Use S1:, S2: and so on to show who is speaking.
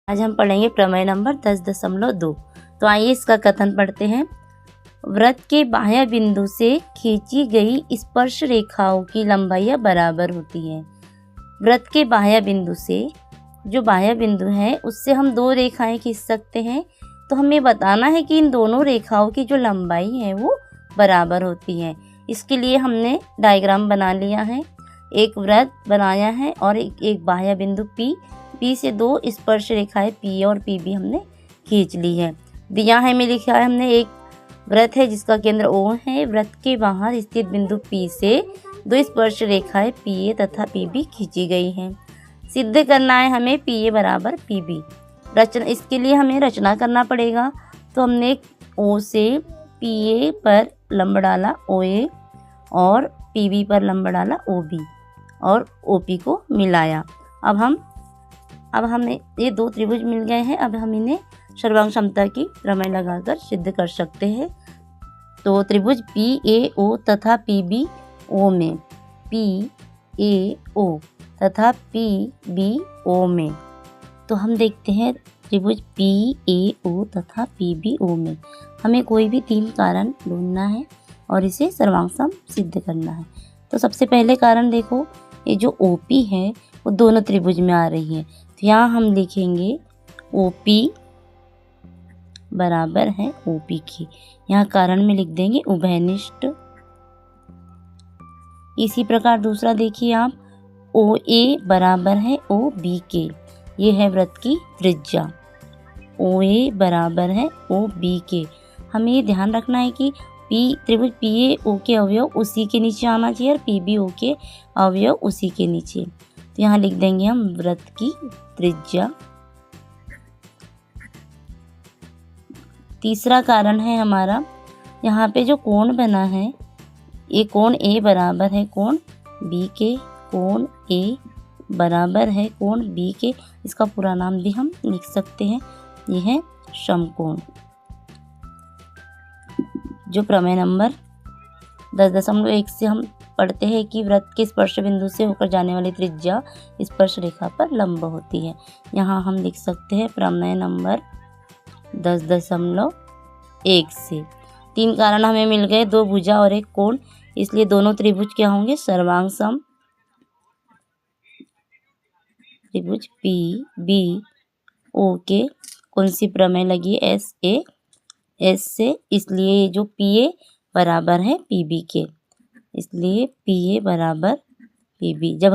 S1: आज हम पढ़ेंगे प्रमेय नंबर 10.2। तो आइए इसका कथन पढ़ते हैं। वृत्त के बाह्य बिंदु से खींची गई स्पर्श रेखाओं की लंबाइयाँ बराबर होती हैं। वृत्त के बाह्य बिंदु से, जो बाह्य बिंदु है उससे हम दो रेखाएं खींच सकते हैं। तो हमें बताना है कि इन दोनों रेखाओं की जो लंबाई है वो बराबर होती है। इसके लिए हमने डायग्राम बना लिया है। एक वृत्त बनाया है और एक बाह्य बिंदु P से दो स्पर्श रेखाएं P और PB हमने खींच ली है। दिया है में लिखा है हमने एक वृत्त है जिसका केंद्र O है। वृत्त के बाहर स्थित बिंदु P से दो स्पर्श रेखाएं PA तथा PB खींची गई हैं। सिद्ध करना है हमें PA बराबर PB। रचना, इसके लिए हमें रचना करना पड़ेगा। तो हमने O से PA पर लंब डाला OA और PB पर लंब डाला OB और OP को मिलाया। अब हमें ये दो त्रिभुज मिल गए हैं। अब हम इन्हें सर्वांग समता की प्रमेय लगाकर सिद्ध कर सकते हैं। तो त्रिभुज PAO तथा PBO में, PAO तथा PBO में, तो हम देखते हैं त्रिभुज PAO तथा PBO में हमें कोई भी तीन कारण ढूंढना है और इसे सर्वांग सम सिद्ध करना है। तो सबसे पहले कारण देखो, ये जो OP है वो दोनों त्रिभुज में आ रही है। तो यहाँ हम लिखेंगे OP बराबर है OP के। यहाँ कारण में लिख देंगे उभयनिष्ठ। इसी प्रकार दूसरा देखिए आप, OA बराबर है OB के। ये है वृत्त की त्रिज्या। OA बराबर है OB के। हमें ये ध्यान रखना है कि त्रिभुज PAO के अवयव उसी के नीचे आना चाहिए और PBO के अवयव उसी के नीचे। तो यहाँ लिख देंगे हम वृत्त की त्रिज्या। तीसरा कारण है हमारा, यहाँ पे जो कोण बना है, ये कोण A बराबर है कोण B के। कोण A बराबर है कोण B के। इसका पूरा नाम भी हम लिख सकते हैं, ये है समकोण। जो प्रमेय नंबर 10.1 से हम पढ़ते हैं कि वृत्त के स्पर्श बिंदु से होकर जाने वाली त्रिज्या स्पर्श रेखा पर लंब होती है। यहाँ हम लिख सकते हैं प्रमेय नंबर 10.1 से। तीन कारण हमें मिल गए, दो भुजा और एक कोण, इसलिए दोनों त्रिभुज क्या होंगे, सर्वांग सम। त्रिभुज PBO के कौन सी प्रमेय लगी, S से, इसलिए जो PA बराबर है PB के, इसलिए PA बराबर PB। जब